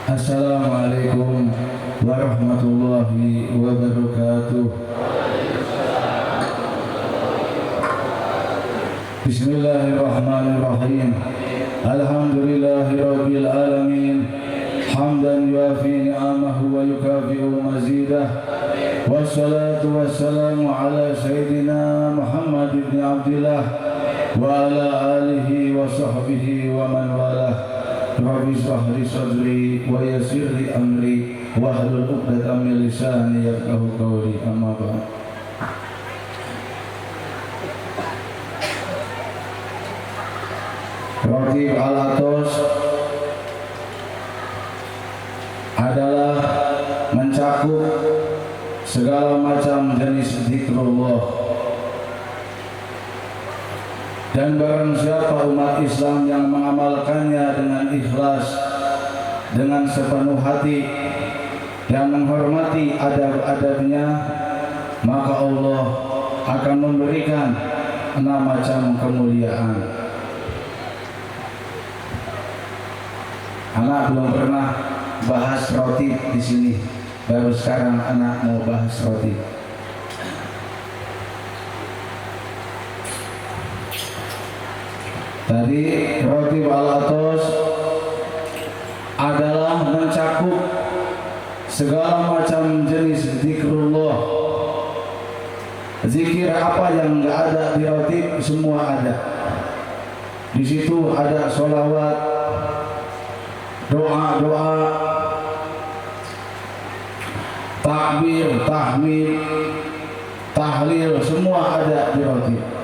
Assalamualaikum warahmatullahi wabarakatuh. Bismillahirrahmanirrahim. Alhamdulillahi rabbil alamin. Hamdan yuafi ni'amahu wa yukafi'u mazidah. Wassalatu wassalamu ala sayyidina Muhammad ibn Abdillah wa ala alihi wa sahbihi wa man walah. Rabbi shrah li sadri wa yassir li amri wahlul 'uqdatam min lisani yafqahu qawli. Amma ba'd. Ratib al-atos adalah mencakup segala macam jenis zikrullah. Dan barang siapa umat Islam yang mengamalkannya dengan ikhlas, dengan sepenuh hati, yang menghormati adab-adabnya, maka Allah akan memberikan 6 macam kemuliaan. Anak belum pernah bahas roti di sini, baru sekarang anak mau bahas roti. Tadi roti al-atos adalah mencakup segala macam jenis zikrullah. Zikir apa yang enggak ada di roti semua ada. Di situ ada sholawat, doa-doa, takbir, tahmid, tahlil, semua ada di roti.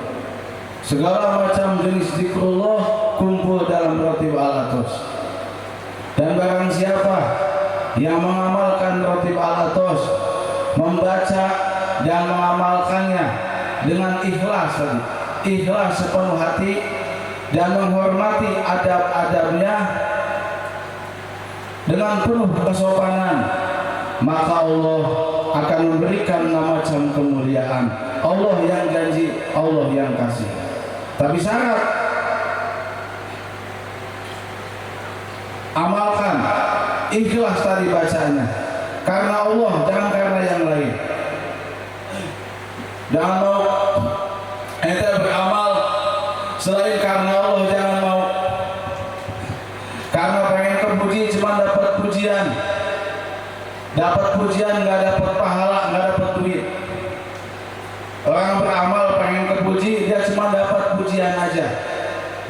Segala macam jenis zikrullah kumpul dalam roti al-atos. Dan barang siapa yang mengamalkan roti al-atos, membaca dan mengamalkannya dengan ikhlas tadi, ikhlas sepenuh hati dan menghormati adab-adabnya dengan penuh kesopanan, maka Allah akan memberikan 6 macam kemuliaan. Allah yang janji, Allah yang kasih. Tapi syarat amalkan, ikhlas tadi bacanya karena Allah, jangan karena yang lain. Jangan mau ente beramal selain karena Allah, jangan mau karena pengen kepuji cuma dapat pujian, nggak dapat pahala, nggak dapat duit. Orang beramal pengen kepuji, dia cuma dapat pujian aja.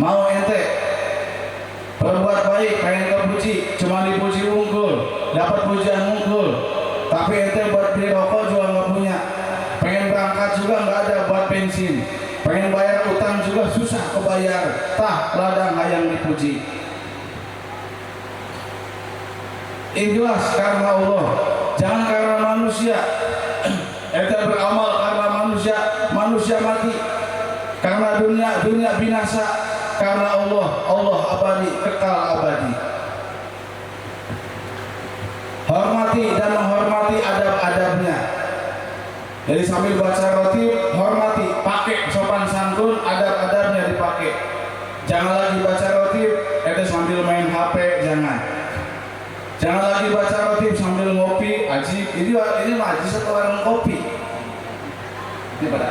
Mau ente berbuat baik pengen kepuji, cuma dipuji unggul, dapat pujian unggul. Tapi ente buat beli rokok juga nggak punya. Pengen berangkat juga nggak ada buat bensin. Pengen bayar utang juga susah kebayar. Tah ladang hayang dipuji. Ikhlas karena Allah, jangan karena manusia. Ente beramal karena manusia mati, karena dunia binasa, karena Allah abadi, kekal abadi. Hormati dan menghormati adab-adabnya. Jadi sambil baca roti, hormati, pakai sopan santun, adab-adabnya dipakai. Jangan lagi baca roti, ente sambil main HP, jangan. Jangan lagi baca roti sambil ngopi, ajib. Ini majlis atau warung kopi? Ini pada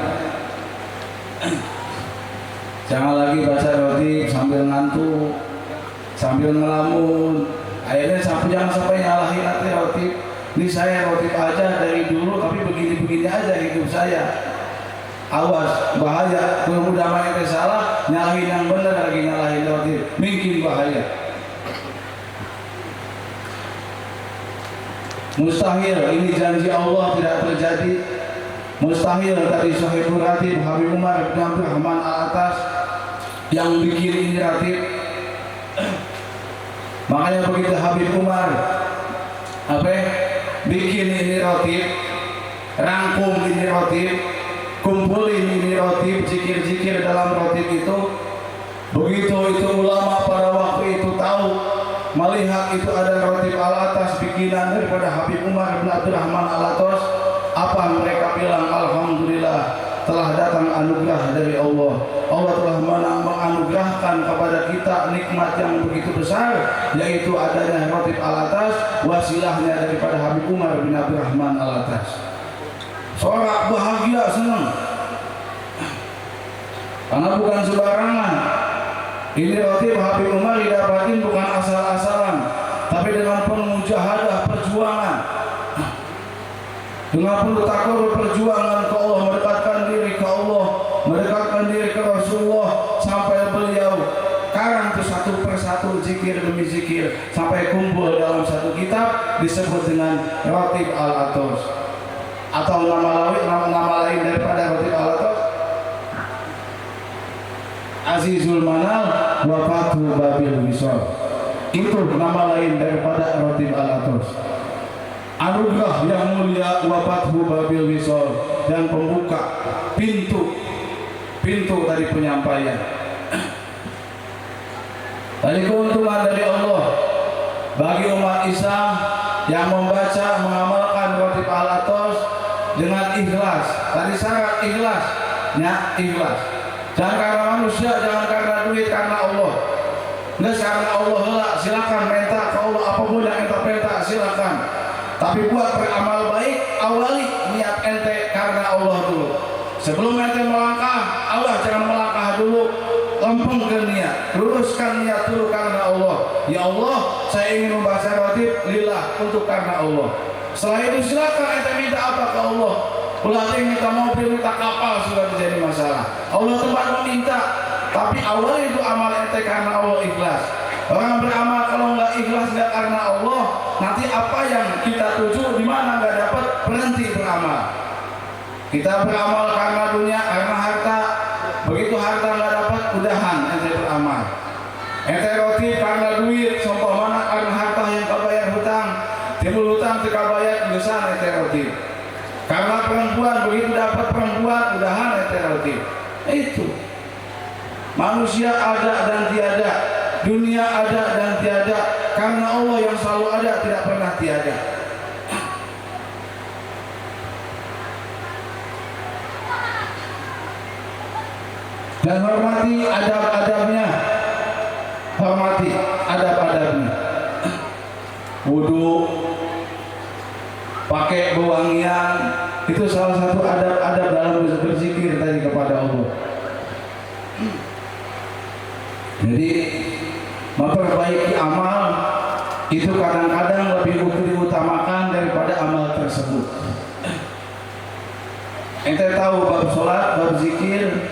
jangan lagi baca roti sambil ngantuk, sambil ngelamun. Akhirnya jangan sampai nyalahin nanti roti. Ini saya roti aja dari dulu, tapi begini-begini aja hidup saya. Awas, bahaya. Kalau udah main salah, nyalahin yang benar lagi nyalahin roti, mungkin bahaya. Mustahil, ini janji Allah tidak terjadi. Mustahil tadi Sahibul Ratib Habib Umar bin Abdurrahman al-Atas yang bikin ini ratib. Makanya begitu Habib Umar bikin ini ratib, rangkum ini ratib, kumpulin ini ratib, zikir-zikir dalam ratib itu. Begitu itu ulama pada waktu itu tahu, melihat itu ada ratib al-Atas bikinan daripada Habib Umar bin Abdurrahman al-Atas, apa mereka bilang? Alhamdulillah, telah datang anugerah dari Allah. Allah telah menganugerahkan kepada kita nikmat yang begitu besar, yaitu adanya Ratib al-Atas wasilahnya daripada Habib Umar bin Abdurrahman Al-Atas. Sorak bahagia, senang, karena bukan sembarangan. Ini roti Habib Umar didapatin bukan asal-asalan, tapi dengan penuh mujahadah, perjuangan, dengan penuh takarrur, perjuangan ke Allah, mendekatkan diri ke Allah, mendekatkan diri ke Rasulullah, sampai beliau karang itu satu persatu, zikir demi zikir, sampai kumpul dalam satu kitab disebut dengan Ratib Al-Atos. Atau nama lain daripada Ratib Al-Atos, Azizul Manal wa Fathu Babil Wisol. Itu nama lain daripada Ratib Al-Atos. Anugerah yang mulia wa Fathu Babil Wisol, dan pembuka pintu dari penyampaian. Dari keuntungan dari Allah bagi umat Islam yang membaca, mengamalkan Ratib Al-Atos dengan ikhlas. Tadi syarat ikhlasnya, ikhlas. Jangan karena manusia, jangan karena duit, karena Allah. Nggak karena Allah lah, silakan minta ke Allah apapun yang ente minta, silakan. Tapi buat beramal baik, awali niat ente karena Allah dulu. Sebelum ente melangkah, Allah jangan melangkah dulu. Lempengkan niat, luruskan niat dulu karena Allah. Ya Allah, saya ingin membaca Ratib lillah, untuk karena Allah. Setelah itu silakan ente minta apa ke Allah. Berarti minta mobil, minta kapal sudah terjadi masalah. Allah tempat meminta, tapi awal itu amal ente karena Allah, ikhlas. Orang beramal kalau nggak ikhlas, nggak karena Allah, nanti apa yang kita tuju di mana nggak dapat, berhenti beramal. Kita beramal karena dunia, karena harta. Begitu harta nggak dapat, udahan ente beramal. Ente roti karena duit, sompah mana karena harta yang kau bayar hutang, timbul hutang tidak bayar, besar ente roti. Karena perempuan, begitu dapat perempuan, udahan ente roti. Itu manusia ada dan tiada, dunia ada dan tiada, karena Allah yang selalu ada, tidak pernah tiada. Dan hormati adab-adabnya, hormati adab-adabnya. Wudu, pakai wewangian, itu salah satu adab-adab dalam berzikir tadi kepada Allah. Jadi memperbaiki amal itu kadang-kadang lebih diutamakan daripada amal tersebut. Ente tahu bab sholat, bab zikir,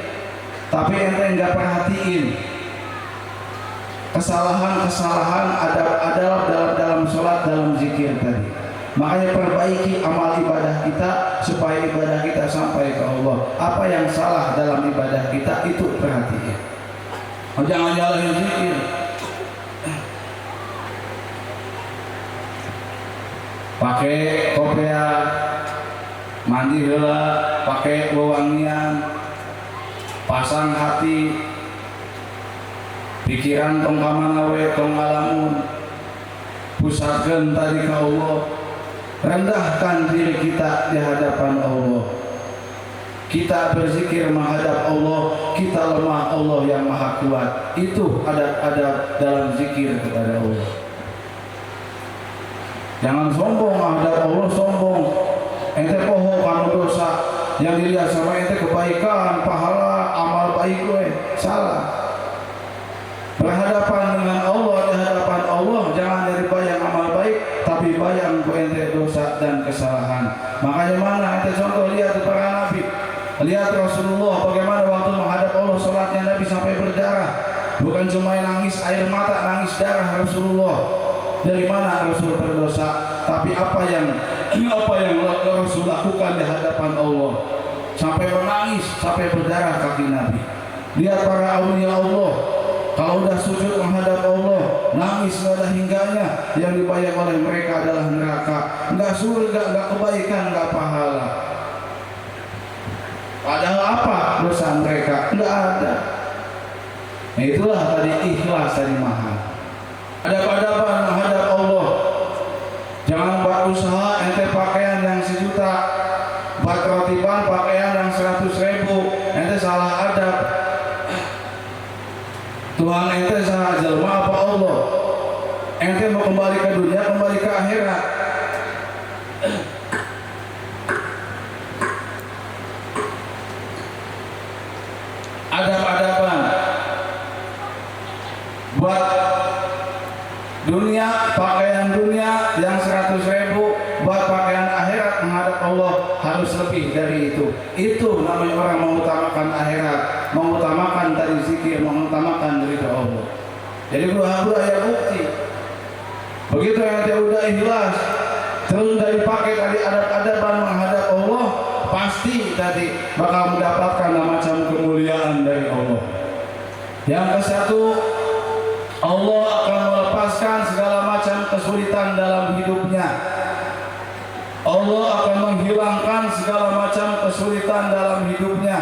tapi ente enggak perhatiin kesalahan-kesalahan adab-adab dalam sholat, dalam zikir tadi. Makanya perbaiki amal ibadah kita supaya ibadah kita sampai ke Allah. Apa yang salah dalam ibadah kita itu perhatikan. Jangan nyalahin zikir. Pakai kopiah, mandi heula, pakai wewangian, pasang hati, pikiran tong kamana we, tong ngalamun, pusatkeun tadi ka Allah, rendahkan diri kita di hadapan Allah. Kita berzikir menghadap Allah, kita lemah, Allah yang maha kuat. Itu adab-adab dalam zikir kepada Allah. Jangan sombong menghadap Allah, sombong. Ente poho kana dosa, yang dilihat sama ente kebaikan, pahala, amal baik gue, salah. Berhadapan dengan Allah, di hadapan Allah, jangan dari bayang amal baik, tapi bayang ente dosa dan kesalahan. Makanya mana ente contoh lihat para nabi, lihat Rasulullah bagaimana waktu menghadap Allah sholatnya Nabi sampai berdarah. Bukan cuma nangis air mata, nangis darah Rasulullah. Dari mana Rasul berdosa? Tapi apa yang Rasul lakukan di hadapan Allah sampai menangis, sampai berdarah kaki Nabi. Lihat para aulia Allah, kalau udah sujud menghadap Allah, nangis nggak ada hingganya, yang dibayang oleh mereka adalah neraka, nggak surga, nggak kebaikan, nggak pahala. Padahal apa dosa mereka? Nggak ada. Nah, itulah tadi ikhlas tadi mahal. Adab-adaban menghadap Allah. Jangan buat usaha ente pakaian yang 1 juta, buat rotiban pakaian yang 100.000, ente salah adab. Tuhan ente salah jelma apa Allah? Ente mau kembali ke dunia, kembali ke akhirat. dunia yang 100.000, buat pakaian akhirat menghadap Allah harus lebih dari itu. Itu namanya orang mengutamakan akhirat, mengutamakan tadi zikir, mengutamakan ridha Allah. Jadi dua ya bukti. Begitu yang dia udah ikhlas, terus dari pakai tadi adab-adaban menghadap Allah, pasti tadi bakal mendapatkan macam kemuliaan dari Allah. Yang ke satu, Allah akan melepaskan segala macam kesulitan dalam hidupnya. Allah akan menghilangkan segala macam kesulitan dalam hidupnya.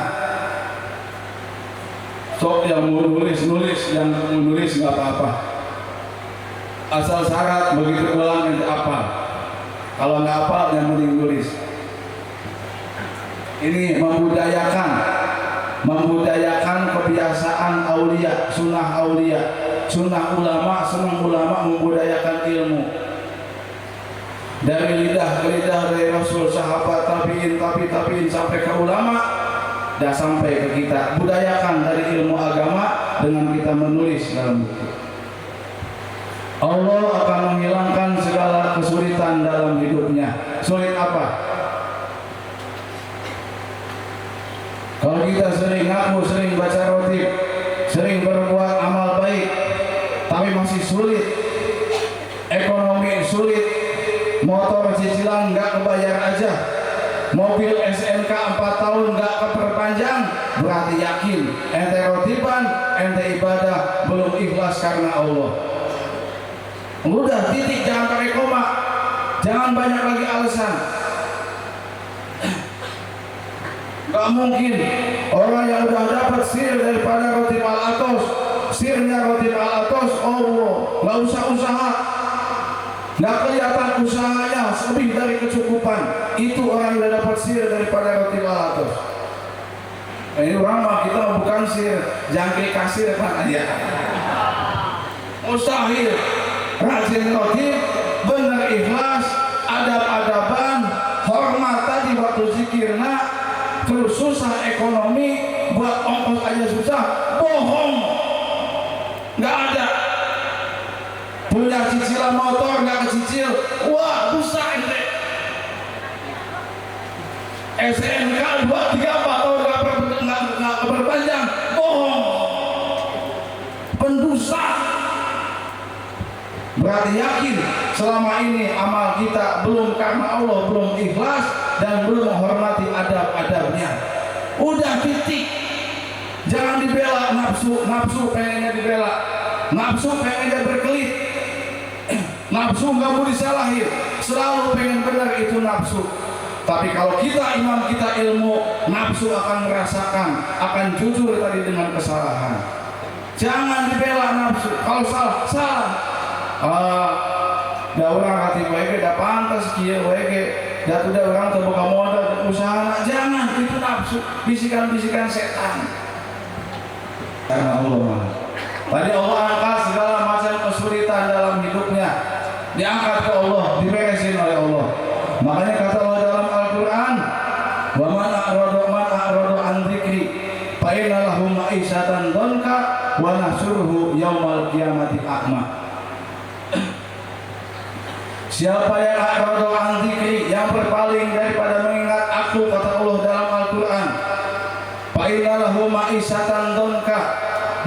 Sok yang mau nulis, yang menulis nggak apa-apa. Asal syarat begitu ulang nanti apa. Kalau nggak apa, yang penting tulis. Ini membudayakan kebiasaan aulia, sunnah ulama, senang ulama membudayakan ilmu. Dari lidah ke lidah, dari Rasul, sahabat, tabiin sampai ke ulama, dan sampai ke kita. Budayakan dari ilmu agama dengan kita menulis dalam buku. Allah akan menghilangkan segala kesulitan dalam hidupnya. Sulit apa? Kalau kita sering ngaku, sering baca rotib, sering berbuat amal baik, tapi masih sulit, ekonomi sulit, motor cicilan nggak kebayar aja, mobil SNK 4 tahun nggak keperpanjang, berarti yakin ente rotiban, ente ibadah belum ikhlas karena Allah. Udah titik, jangan pakai koma, jangan banyak lagi alasan. Gak mungkin orang yang udah dapat sir daripada roti al-atos, sirnya roti al-atos, Allah gak usah usaha, gak kelihatan usahanya lebih dari kecukupan. Itu orang yang udah dapat sir daripada roti al-atos. Ini orang mah kita bukan sir jangkrik kasir kan ya, mustahil. Rajin roti, bener ikhlas, adab-adaban, hormat tadi waktu zikirna, terus susah ekonomi, buat ongkos aja susah, bohong, nggak ada. Punya cicilan motor nggak kecicil, wah dosa ente. SNK 2-3 tahun nggak berpanjang, bohong, pendusta. Berarti yakin selama ini amal kita belum karena Allah, belum ikhlas dan belum menghormati adab-adabnya. Udah titik. Jangan dibela nafsu pengennya dibela, nafsu pengennya berkelit, nafsu nggak mau disalahin, selalu pengen benar itu nafsu. Tapi kalau kita imam kita ilmu, nafsu akan merasakan, akan jujur tadi dengan kesalahan. Jangan dibela nafsu. Kalau salah. Da orang hati wae da pantas kieu wae da udah orang terbuka modal usaha. Jangan, itu nafsu, bisikan-bisikan setan. Karena Allah. Tadi Allah angkat segala macam kesulitan dalam hidupnya, diangkat ke Allah, diberesin oleh Allah. Makanya kata Allah dalam Al-Qur'an, "Wa man a'rada an dzikri fa inna lahu ma'isyatan dhanka wa nahsyuruhu yaumal qiyamati a'ma." Siapa yang a'rada an dzikri, yang berpaling daripada mengingat aku, kata Allah dalam Al-Qur'an, fa inna lahu ma'isyatan dhanka,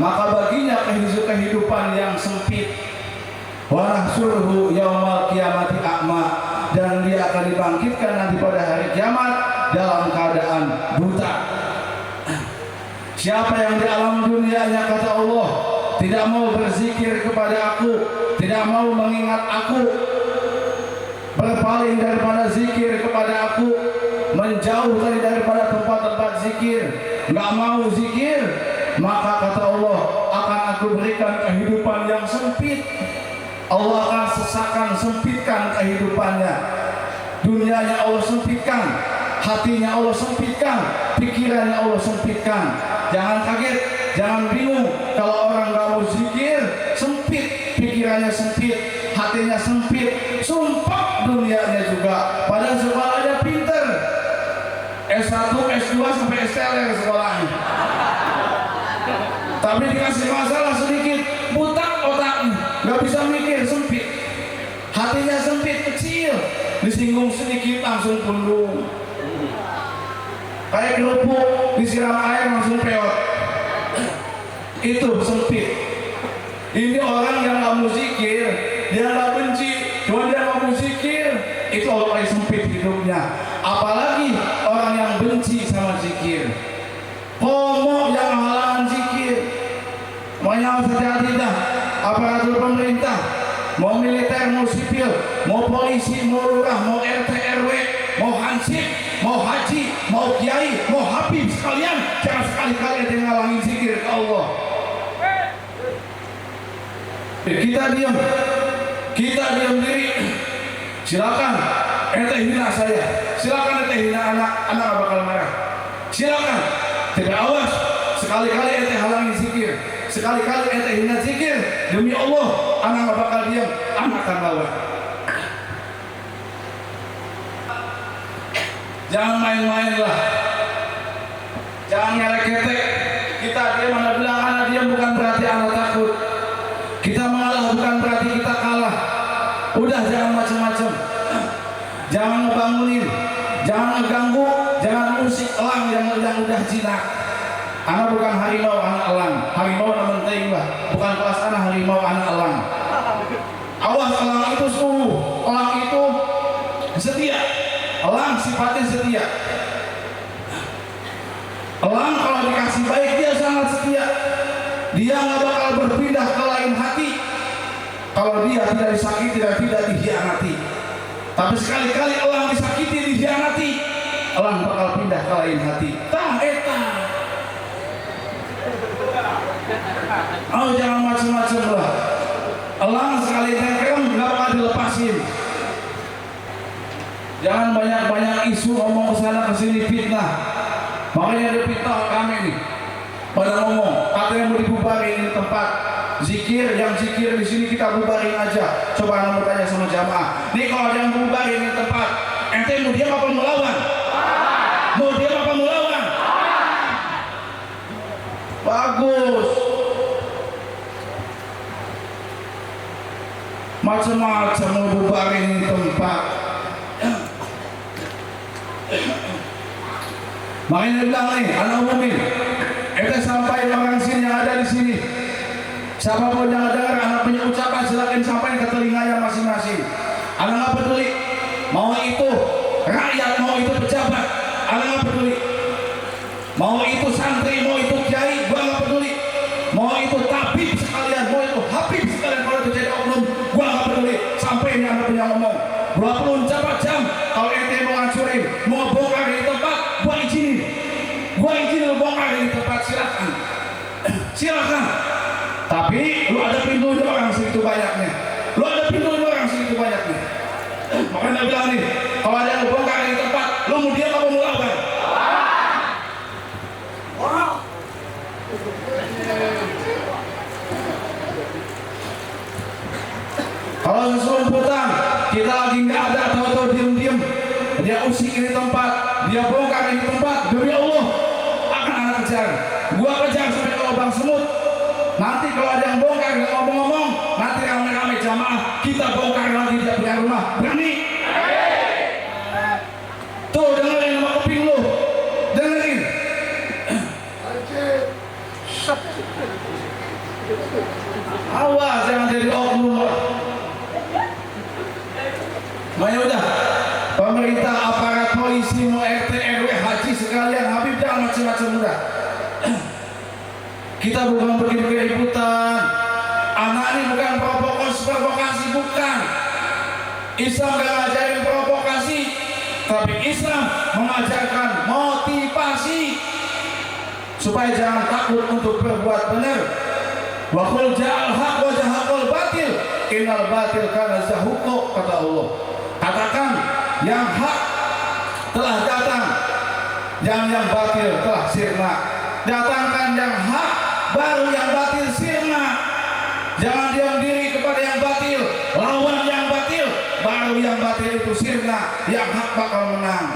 maka baginya kehidupan yang sempit. Wa nahsyuruhu yaumal qiyamati a'ma, dan dia akan dibangkitkan nanti pada hari kiamat dalam keadaan buta. Siapa yang di alam dunianya, kata Allah, tidak mau berzikir kepada aku, tidak mau mengingat aku, berpaling daripada zikir kepada aku, menjauh daripada tempat-tempat zikir, nggak mau zikir, maka kata Allah akan aku berikan kehidupan yang sempit. Allah akan sesakan, sempitkan kehidupannya. Dunianya Allah sempitkan, hatinya Allah sempitkan, pikirannya Allah sempitkan. Jangan kaget, jangan bingung kalau orang nggak mau zikir, sempit pikirannya, sempit hatinya, sempit, sumpah dunianya juga. Padahal sekolahnya pinter, S1, S2 sampai STL sekolahnya, tapi dikasih masalah sedikit, buta otaknya, nggak bisa mikir, sempit hatinya, sempit kecil, disinggung sedikit langsung pundung. Kayak kerupuk disiram air langsung peot. Itu sempit. Ini orang yang nggak mau zikir, dia nggak benci, cuma dia nggak mau zikir, itu orang yang sempit hidupnya. Apalagi orang yang benci sama zikir, homo yang halangan zikir. Makanya harus hati-hati dah. Aparatur pemerintah, mau militer, mau sipil, mau polisi, mau lurah, mau RT RW, mau hansip, mau haji, mau kiai, mau habib sekalian, jangan sekali-kali ada yang ngalangin zikir ke Allah. Kita diam diri. Silakan ente hina saya, silakan ente hina anak gak bakal marah. Silakan, tapi awas sekali-kali ente halangi zikir, sekali-kali ente hina zikir, demi Allah anak gak bakal diam, anak akan lawan. Jangan main-main lah, jangan ngelek-ngelek. Kita diam, anak bilang anak diam bukan berarti anak takut. Kita mengalah bukan berarti kita kalah. Udah, jangan macam-macam. Jangan ngebangunin, jangan ngeganggu, jangan musik elang yang udah jinak. Anak bukan harimau, anak elang. Harimau namun penting lah, bukan kelas anak harimau, anak elang. Awas, elang itu sungguh, elang itu setia. Elang sifatnya setia. Elang kalau dikasih baik dia sangat setia. Dia nggak bakal berpindah ke lain hati kalau dia tidak disakiti dan tidak dikhianati. Tapi sekali-kali elang disakiti, dikhianati, elang bakal pindah ke lain hati. Tah eta. Oh, jangan macam-macam lah. Elang sekali nengkrem nggak bakal dilepasin. Jangan banyak-banyak isu ngomong kesana kesini fitnah. Makanya ada fitnah kami nih. Pada ngomong, katanya mau dibubarin ini tempat zikir, yang zikir di sini kita bubarin aja. Coba anda bertanya sama jamaah. Nih kalau ada yang bubarin ini tempat, ente mau diam apa melawan? Mau diam apa melawan? Bagus. Macam-macam mau bubarin ini tempat. Makanya dia bilang nih, anak umumin. Kita sampai orang sini yang ada di sini. Siapapun yang dengar anak punya ucapan silakan sampaikan ke telinganya masing-masing. Anak nggak peduli. Mau itu rakyat, mau itu pejabat, anak nggak peduli. Mau itu santri, mau itu kiai, gua nggak peduli. Mau itu tabib sekalian, mau itu habib sekalian, kalau itu jadi oknum, gua nggak peduli. Sampai ini anak punya ngomong. 24 jam kalau ente mau ngancurin, mau bongkar di tempat, gua izinin. Gua izin lu bongkar di tempat, silakan. Silakan. Tapi lu ada pintu orang segitu banyaknya. Lu ada pintu orang segitu banyaknya. Makanya bilang nih, kalau ada yang bongkar di tempat, lu mau diam apa mau lawan? Kalau seselumputan kita lagi nggak ada, tahu-tahu diem-diem dia usik ini tempat, dia bongkar ini tempat, demi Allah akan anak kejar. Gua kejar sampai ke lubang semut. Nanti kalau ada yang bongkar nggak ngomong-ngomong, nanti rame-rame jamaah kita bongkar lagi dia punya rumah. Berani? Tuh dengerin sama kuping lu, dengerin. Awas jangan jadi oknum. Makanya udah, pemerintah, aparat polisi, mau RT, RW, haji sekalian, habib jangan macam-macam udah. Kita bukan bikin keributan. Anak ini bukan provokasi, bukan. Islam gak ngajarin provokasi, tapi Islam mengajarkan motivasi supaya jangan takut untuk berbuat benar. Wa qul ja'al haq wa zahaqal batil innal batil kana zahuqa, kata Allah. Katakan yang hak telah datang, yang batil telah sirna. Datangkan yang hak, baru yang batil sirna. Jangan diam diri kepada yang batil, lawan yang batil, baru yang batil itu sirna, yang hak bakal menang.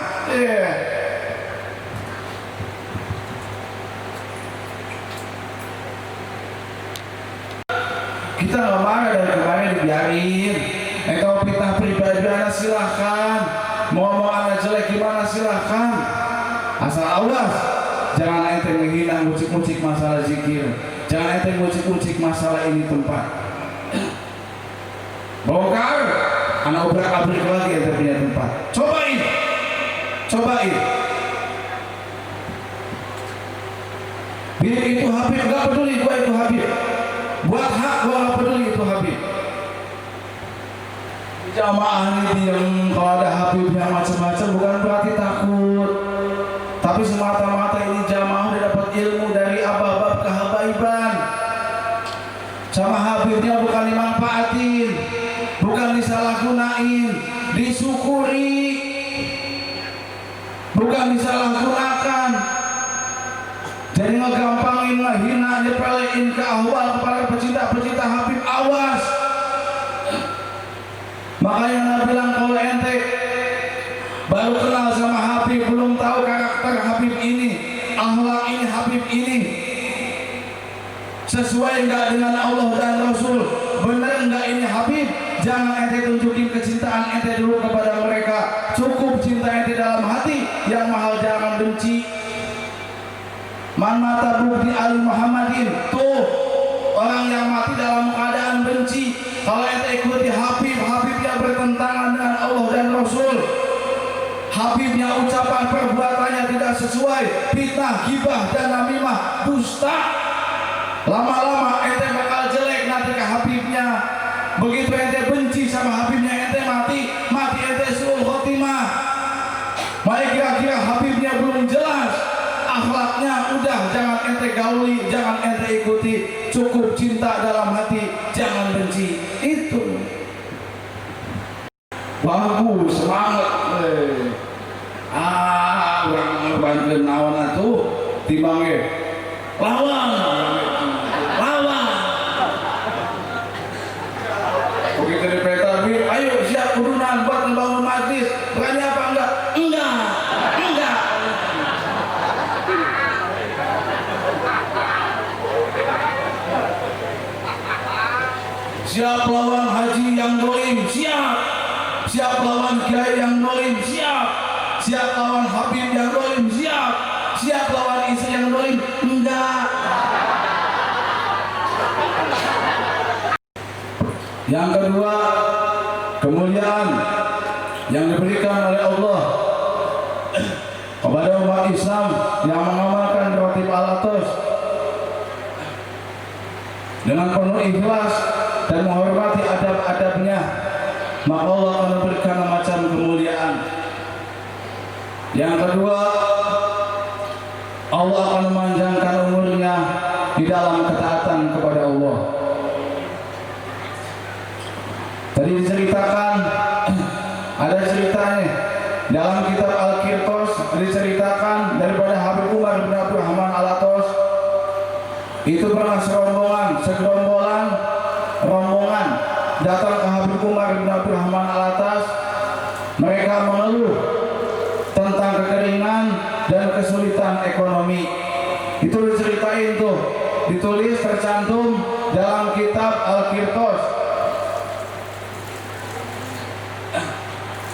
Kita nggak marah dari kemarin, dibiarin. Engkau fitnah pribadi anak silahkan, mau ngomong anak jelek gimana silahkan, asal awas jangan ente menghina ngucik-ngucik masalah zikir, jangan ente ngucik-ngucik masalah ini tempat bongkar anak obrak-abrik lagi ente punya tempat. Cobain biar itu Habib, gak peduli gua itu Habib, buat hak gua gak peduli itu Habib. Jamaah ini diam, kalau ada Habibnya macam-macam bukan berarti takut, tapi semata-mata ini jamaah udah dapat ilmu dari abab kehabaiban. Sama Habibnya bukan dimanfaatin, bukan disalahgunain, disyukuri, bukan disalahgunakan. Jadi ngegampangin, ngehina, nyepelein ke ahwal kepada pecinta-pecinta Habib, awas. Makanya Nabi bilang kalau ente baru kenal sama Habib, belum tahu karakter Habib ini, akhlak ini, Habib ini sesuai enggak dengan Allah dan Rasul, benar enggak ini Habib, jangan ente tunjukin kecintaan ente dulu kepada mereka. Cukup cinta ente dalam hati, yang mahal jangan benci. Man mata bukti Ali Muhammadin, tuh orang yang mati dalam keadaan benci. Kalau ente ikuti Habib, Habibnya bertentangan dengan Allah dan Rasul, Habibnya ucapan perbuatannya tidak sesuai, fitnah, ghibah dan namimah, dusta, lama-lama ente bakal jelek nanti ke Habibnya. Begitu ente benci sama Habibnya, ente mati ente suul khotimah. Maka kira-kira Habibnya belum jelas, akhlaknya udah, jangan ente gauli, jangan ente ikuti. Cukup cinta dalam hati, jangan benci. Itu bagus, semangat. Orang bantuin nawan itu timbangnya lawan. Begitu di peta, ayo siap kudunan buat membangun majlis. Berani apa enggak? Enggak. Siap lawan haji yang dolim, siap lawan kiai yang dolim, siap lawan Habib yang dolim, siap lawan istri yang dolim, enggak. Yang kedua, kemuliaan yang diberikan oleh Allah kepada umat Islam yang mengamalkan rotib al-atos dengan penuh ikhlas dan menghormati adab-adabnya, maka Allah akan memberikan macam kemuliaan. Yang kedua, Allah akan memanjangkan umurnya di dalam ketaatan kepada Allah. Tadi diceritakan, ada ceritanya dalam kitab Al-Qirtos, diceritakan daripada Habib Umar bin Abdurrahman Al-Atos. Itu pernah rombongan datang ke Habib Umar bin Abdurrahman Al-Atas. Mereka mengeluh tentang kekeringan dan kesulitan ekonomi. Itu diceritain tuh, ditulis tercantum dalam kitab Al-Qirtos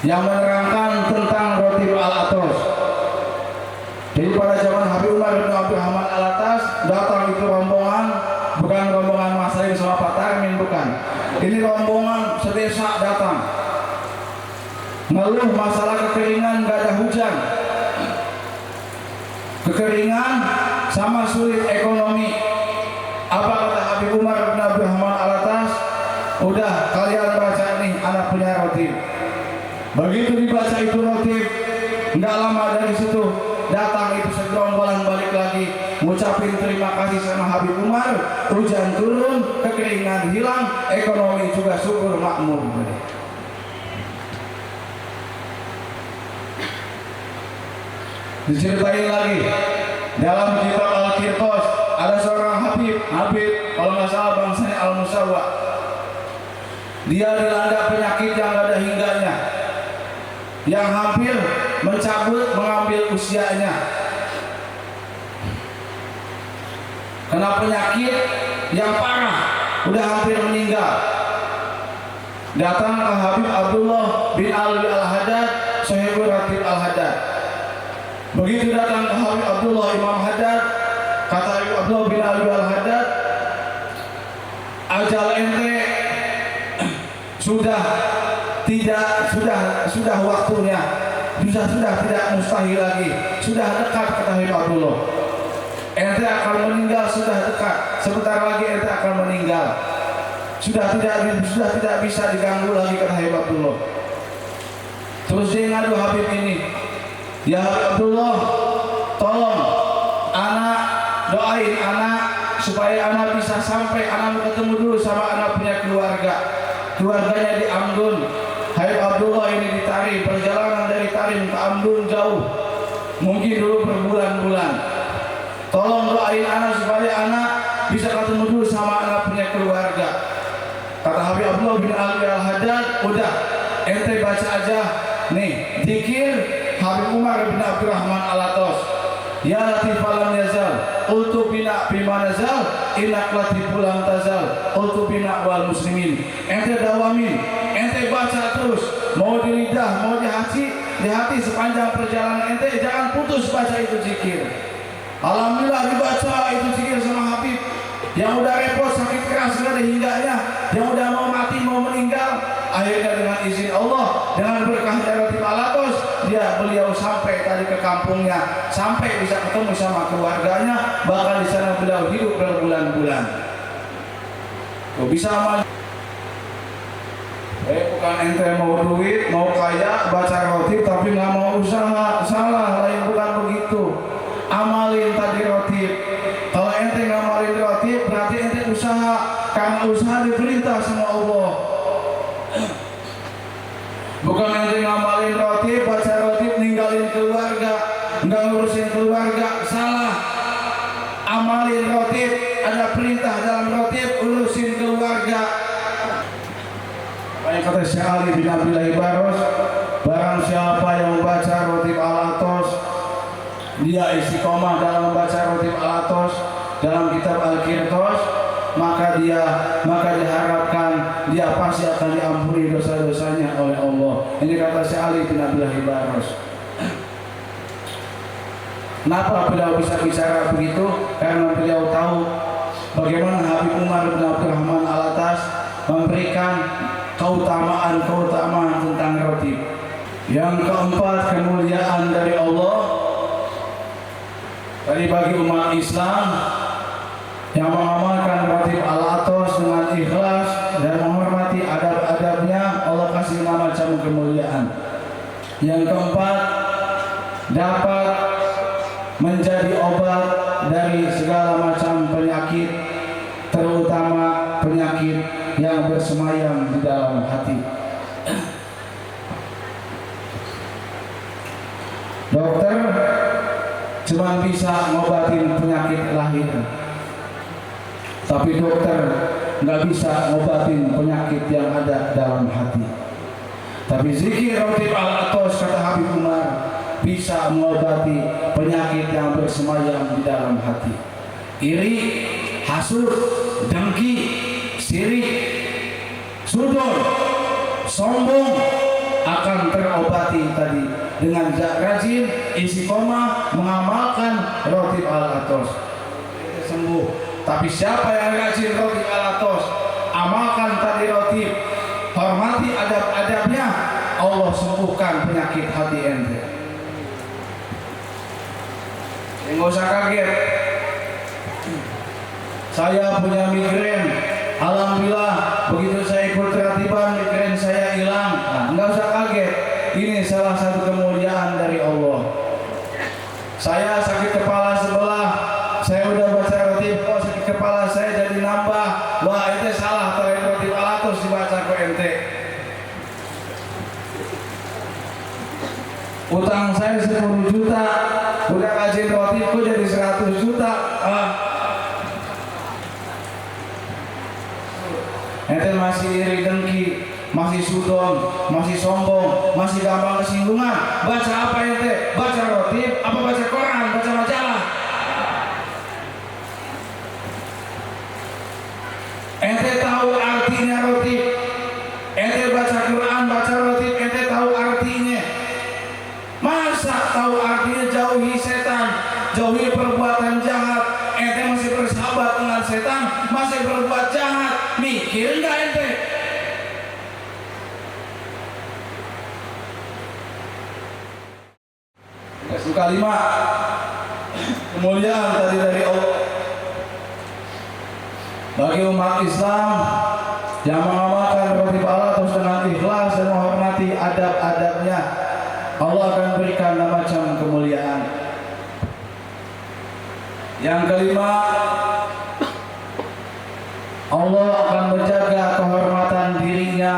yang menerangkan tentang rotib al-atos. Jadi pada zaman Habib Umar bin Abdurrahman Al-Atas datang itu rombongan, bukan rombongan Mas Salim sama Pak Tarmin, bukan. Ini rombongan sedesa datang, ngeluh masalah kekeringan, gak ada hujan, kekeringan sama sulit ekonomi. Apa kata Habib Umar bin Abdurrahman Al-Atas? Udah, kalian baca nih, anak punya rotib. Begitu dibaca itu rotib, nggak lama dari situ datang itu segerombolan balik lagi ngucapin terima kasih sama Habib Umar. Hujan turun, kekeringan hilang, ekonomi juga syukur makmur. Diceritain lagi dalam kitab Al-Qirtos, ada seorang Habib kalau nggak salah bangsanya Al-Musawwa. Dia dilanda penyakit yang nggak ada hingganya, yang hampir mengambil usianya. Kena penyakit yang parah, udah hampir meninggal. Datang ke Habib Abdullah bin Ali Al-Haddad, Sahibul Ratib Al-Haddad. Begitu datang ke Habib Abdullah Imam Haddad, kata Habib Abdullah bin Ali Al-Haddad, ajal ente sudah waktunya, sudah tidak mustahil lagi, sudah dekat, kata Habib Abdullah. Ente akan meninggal, sudah dekat, sebentar lagi ente akan meninggal. Sudah tidak bisa diganggu lagi, kata Habib Abdullah. Terus dia ngadu Habib ini, ya Habib Abdullah, tolong anak doain anak supaya anak bisa sampai, anak ketemu dulu sama anak punya keluarganya di Amdun. Habib Abdullah ini di Tarim, perjalanan dari Tarim ke Amdun jauh, mungkin dulu berbulan-bulan. Tolong doain anak supaya anak bisa ketemu dulu sama anak punya keluarga. Kata Habib Abdullah bin Ali Al-Haddad, udah ente baca aja nih zikir Habib Umar bin Abdurrahman Al-Atos, ya latif falam yazal ultu bina bima nazal inak latif pulang tazal ultu bina wal muslimin. Ente dawamin, ente baca terus, mau di lidah, mau di hati sepanjang perjalanan ente, jangan putus baca itu zikir. Alhamdulillah dibaca itu zikir sama Habib. Yang udah repot sakit keras gak ada hingganya, yang udah mau mati mau meninggal, akhirnya dengan izin Allah, dengan berkah dari Al-Atos, beliau sampai tadi ke kampungnya, sampai bisa ketemu sama keluarganya, bahkan di sana beliau hidup berbulan-bulan. Bisa maju. Bukan ente mau duit, mau kaya, baca roti tapi nggak mau usaha, salah, lain bukan begitu. Amalin tadi roti. Kalau ente ngamalin roti berarti ente usaha, karena usaha diperintah sama Allah. Bukan ente ngamalin roti, baca roti, ninggalin keluarga, nggak ngurusin keluarga, salah. Amalin roti, ada perintah dalam roti, urusin keluarga. Banyak kata Syekh Ali bin Abdullah Baros, barang siapa yang membaca roti Al-Atos, dia istiqomah dalam membaca roti Al-Atos dalam kitab Al-Qirtos, maka diharapkan dia pasti akan diampuni dosa-dosanya oleh Allah. Ini kata Syekh Ali bin Abdullah Baros. Kenapa beliau bisa bicara begitu? Karena beliau tahu bagaimana Habib Umar bin Abdurrahman Al-Atas memberikan keutamaan tentang roti. Yang keempat, kemuliaan dari Allah dari bagi umat Islam yang mengamalkan roti Al-Atos dengan ikhlas dan menghormati adab-adabnya, Allah kasih macam kemuliaan. Yang keempat, dapat menjadi obat dari segala macam penyakit, terutama penyakit yang bersemayam di dalam hati. Dokter cuma bisa ngobatin penyakit lahir, tapi dokter nggak bisa ngobatin penyakit yang ada dalam hati. Tapi zikir roti Al-Atos, kata Habib Umar, bisa mengobati penyakit yang bersemayam di dalam hati. Iri, hasud, dengki, sirik, sudor, sombong akan terobati tadi dengan rajin istiqomah mengamalkan roti Al-Atos, sembuh. Tapi siapa yang rajin roti Al-Atos, amalkan tadi roti, hormati adab-adabnya, Allah sembuhkan penyakit hati ente. Nggak usah kaget. Saya punya migrain, alhamdulillah begitu saya ikut teratiban migrain saya hilang. Nggak usah kaget, ini salah satu kemuliaan dari Allah. Saya sakit kepala sebelah, saya udah baca roti, kok sakit kepala saya jadi nambah. Wah, itu salah, roti Al-Atos dibaca ke ente. Utang saya 10 juta, udah kasih roti kok jadi 100 juta. Ente masih iri dengki, masih sudon, masih sombong, masih gampang kesinggungan. Baca apa ente? Baca roti, apa baca koran, baca majalah? Ente tahu artinya roti, ente jauhi perbuatan jahat. Ente masih bersahabat dengan setan, masih berbuat jahat, mikir nggak ente? Kalimat kemuliaan tadi dari Allah bagi umat Islam yang mengamalkan roti Allah terus dengan ikhlas dan menghormati adab-adabnya, Allah akan berikan macam kemuliaan. Yang kelima, Allah akan menjaga kehormatan dirinya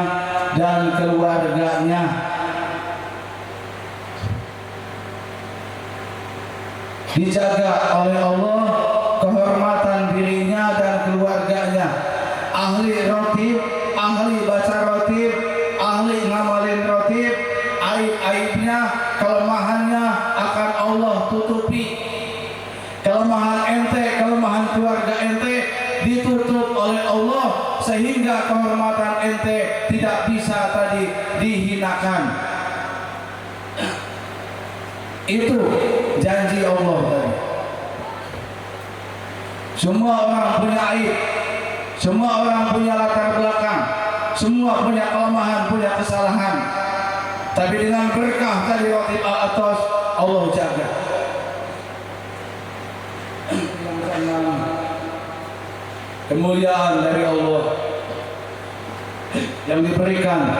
dan keluarganya. Dijaga oleh Allah kehormatan dirinya dan keluarganya. Ahli rotib, ahli baca rotib, ahli ngamalin rotib, aib-aibnya, kelemahannya akan Allah tutupi. Kelemahan ente, kelemahan keluarga ente ditutup oleh Allah sehingga kehormatan ente tidak bisa tadi dihinakan. Itu janji Allah tadi. Semua orang punya aib, semua orang punya latar belakang, semua punya kelemahan, punya kesalahan. Tapi dengan berkah dari roti al-atas, Allah jaga. Kemuliaan dari Allah yang diberikan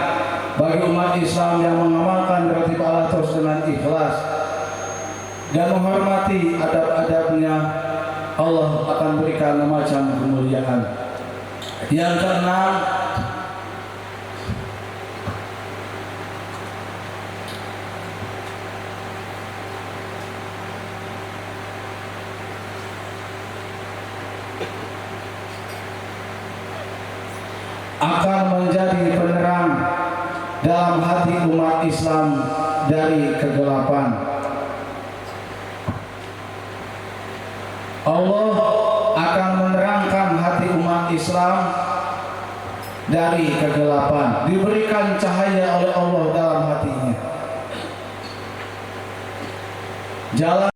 bagi umat Islam yang mengamalkan roti al-atas dengan ikhlas dan menghormati adab-adabnya, Allah akan berikan macam kemuliaan. Yang keenam, akan menjadi penerang dalam hati umat Islam dari kegelapan. Allah akan menerangkan hati umat Islam dari kegelapan, diberikan cahaya oleh Allah dalam hatinya. Jalan